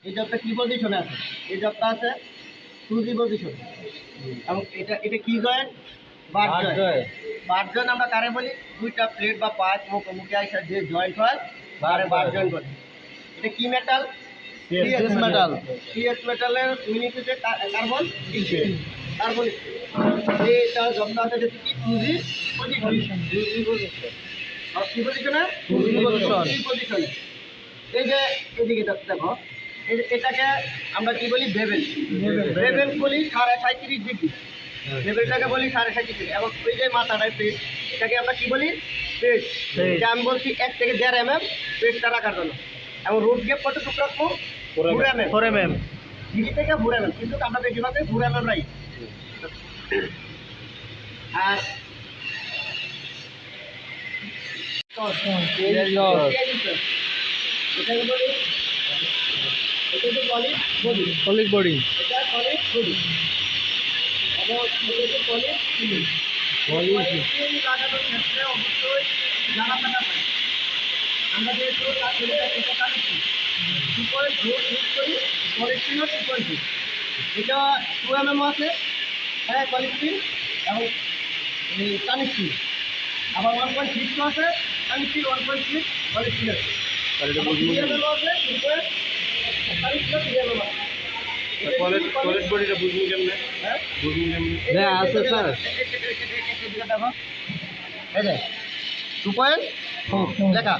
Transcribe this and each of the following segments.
এই জবটা কি পজিশনে আছে? এই জবটা আছে 2G পজিশন। এবং এটা কি জয়েন্ট? বার জয়েন্ট। বার জয়েন্ট আমরা কারে বলি? দুইটা প্লেট বা পাঁচ মুখোমুখি আইসা যে জয়েন্ট হয় বারে বার জয়েন্ট বলি। এটা কি মেটাল? CS metal. সিএস মেটালের ইউনিট হচ্ছে কার্বন স্টিল। Carbon steel. এটা জবটা আছে যেটা কি 2G পজিশন। আর কি পজিশনে? 2G পজিশনে। এই যে এদিকে দেখো, এটাকে আমরা কি বলি? বেভেল। বেভেল বলি 37.5 ডিগ্রি। বেভেলটাকে বলি 37.5 ডিগ্রি। এবং ওই যে মাথাটায় পেট, এটাকে আমরা কি বলি? পেট। এটা আমি বলছি 1 থেকে 1.5 mm পেটটা রাখার জন্য। এবং রুট গ্যাপ কত টুকু রাখবো? 4 mm। ডিগ্রি থেকে 4 mm, কিন্তু আমরা বেশিরভাগ 4 mm রাখি। আর এটাকে বলি সলিড বডি। এটা সলিড বডি। এবং এটা সলিড সিলিং। সিলিং লাগানোর ক্ষেত্রে অবশ্যই জানা থাকা চাই। আমরা যেহেতু এটা কানেক্টি 2.4 ইউজ করি, সলিড সিলও 2.2। এটা 2 mm আছে, হ্যাঁ সলিড সিল, এবং কানেক্টিং আবার 1.6 আছে, কানেক্টিং 1.6 সলিড সিল আছে। সলিড বডিটা বুঝবো কেমনে? হ্যাঁ বুঝবো কেমনে? হ্যাঁ আছে স্যার। এই যে 2.4 লেখা।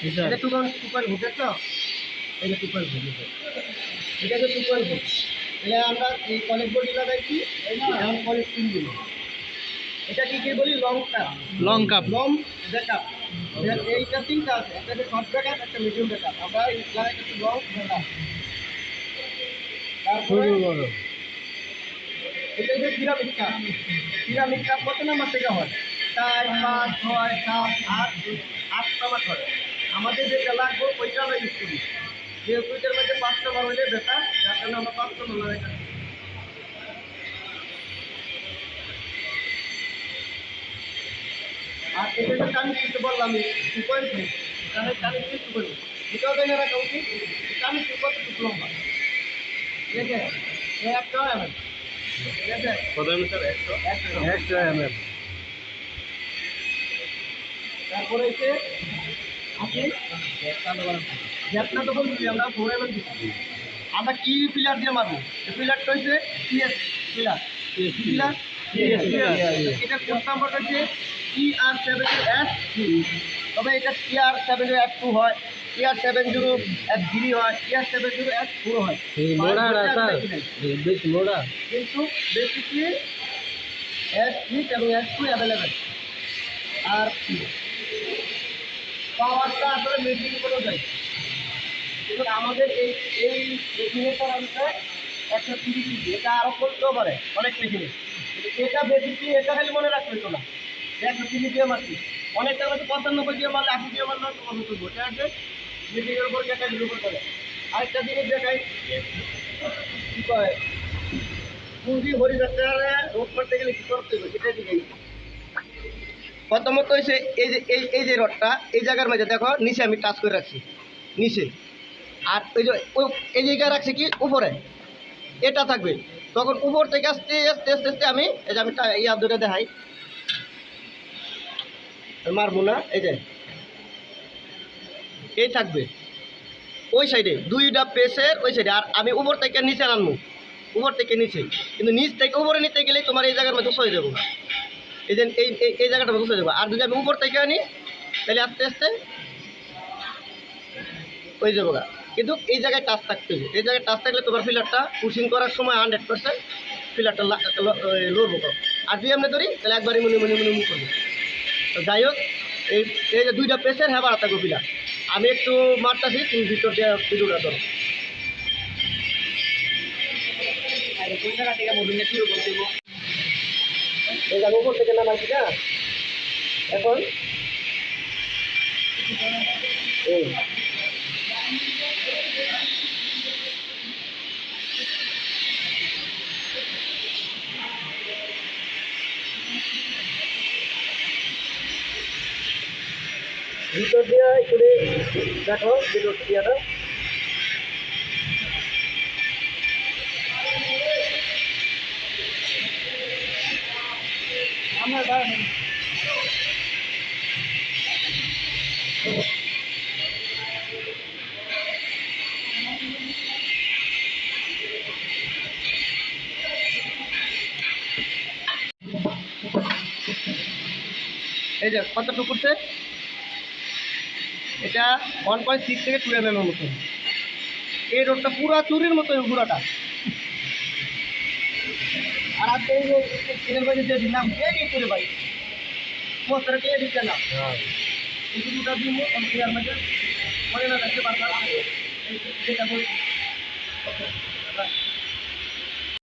এটা 2.4 দেখছো? এই যে 2.4, এটা যে 2.4। তাহলে আমরা এই কলেজ বডি লাগাইছি, এখন কলেজ সিল দিব। এটা কি বলি? Long cup. ব্যাকআপ। এইটা তিনটা আছে, একটা যে শর্ট ব্যাকআপ, একটা মিডিয়াম ব্যাকআপ। আমরা এই লাগাইছি লং ব্যাকআপ। তারপরে এটা যে পিরামিড কাপ কত নাম্বার থেকে হয়? 4, 5, 6, 7, 8, 8 নাম্বার হয়। আমাদের যেটা লাগবে ওইটা আমরা ইউজ করি। যেহেতু এটার মধ্যে 5 নাম্বার হলে বেটার, যার জন্য আমরা 5 নাম্বার লাগাই। আর এটা যে কানেক্ট বললাম 2.2, তাহলে কানেক্ট 2.2 এটাও জেনে রাখা উচিত। কানেক্ট কতটুকু লম্বা? ঠিক আছে, 100 mm। ঠিক আছে, কত এম স্যার? 100 mm। তারপরে এসে আপনি গ্যাপটা তো বলছি আমরা 4 mm দিচ্ছি। আমরা কি পিলার দিয়ে মারবো? এই পিলারটা হচ্ছে সিএস পিলার। পিলার এটা কোড নাম্বার হচ্ছে TR70S2। তবে এটা TR70S2 হয়, TR70S3 হয়, TR70S4 হয়। কিন্তু বেসিকলি S3 এবং S2 অ্যাভেলেবেল। আর পাওয়ারটা আসলে মেশিন করে যায়। কিন্তু আমাদের এই মেশিনের কারণে 130 ডিগ্রি, এটা আরও করতেও পারে অনেক মেশিনে। এটা বেসিকলি এটা খালি মনে রাখতে হতো না, 130 দিয়ে মারছি। অনেকটা হচ্ছে 95 দিয়ে মারলে, 80 দিয়ে মারলে কত করবো? এটা আছে মেশিনের উপর ক্যাটাগরির উপর করে। আরেকটা জিনিস দেখাই, কী কয় পুঁজি ভরি যাচ্ছে, রোড করতে গেলে কী করতে হবে সেটাই দিকেই। প্রথমত হয়েছে এই যে রডটা এই জায়গার মধ্যে দেখো নিচে আমি টাচ করে রাখছি নিচে, আর ওই যে এই জায়গায় রাখছি কি উপরে, এটা থাকবে। তখন উপর থেকে আস্তে আস্তে আস্তে আস্তে আমি এই যে আমি ইয়া ধরে দেখাই, মারবো না, এই যে এই থাকবে ওই সাইডে দুইটা পেসের ওই সাইডে, আর আমি উপর থেকে নিচে আনবো, উপর থেকে নিচে। কিন্তু নিচ থেকে উপরে নিতে গেলে তোমার এই জায়গার মধ্যে সয়ে যাবো, এই যে এই জায়গাটা বুঝতে যাবো। আর যদি আমি উপর থেকে আনি তাহলে আস্তে আস্তে হয়ে যাবো গা। কিন্তু এই জায়গায় টাচ থাকতে হবে, এই জায়গায় টাচ থাকলে তোমার ফিলারটা পুশিং করার সময় 100% ফিলারটা লড়বো। আর যদি আমরা ধরি তাহলে একবারই মনে করবো। তো যাই হোক, এই যে দুইটা পেসের হ্যাঁ বাড়া থাকবো ফিলার। আমি একটু মারতাছি, তুমি ভিতর দিয়ে ভিডিওটা ধরো। কোন জায়গা থেকে মোবিলটা শুরু করে দেবো? এই যে উপর থেকে নামাইছি না, এখন ভিতর দিয়ে করে দেখো ভিডিও ইয়াটা আমরা এই যে কতটুকু করছে এটা 1.6 থেকে 2 mm মতো এই রোডটা পুরো চুরির মতো পুরোটা আর আজকে এই যে এদের বাড়ি দিয়ে দিলাম কে করে ভাই মোস্তরা কে দিচ্ছে না এই দুটো দিন এর মধ্যে মনে না রাখতে পারতাম যেটা বলছি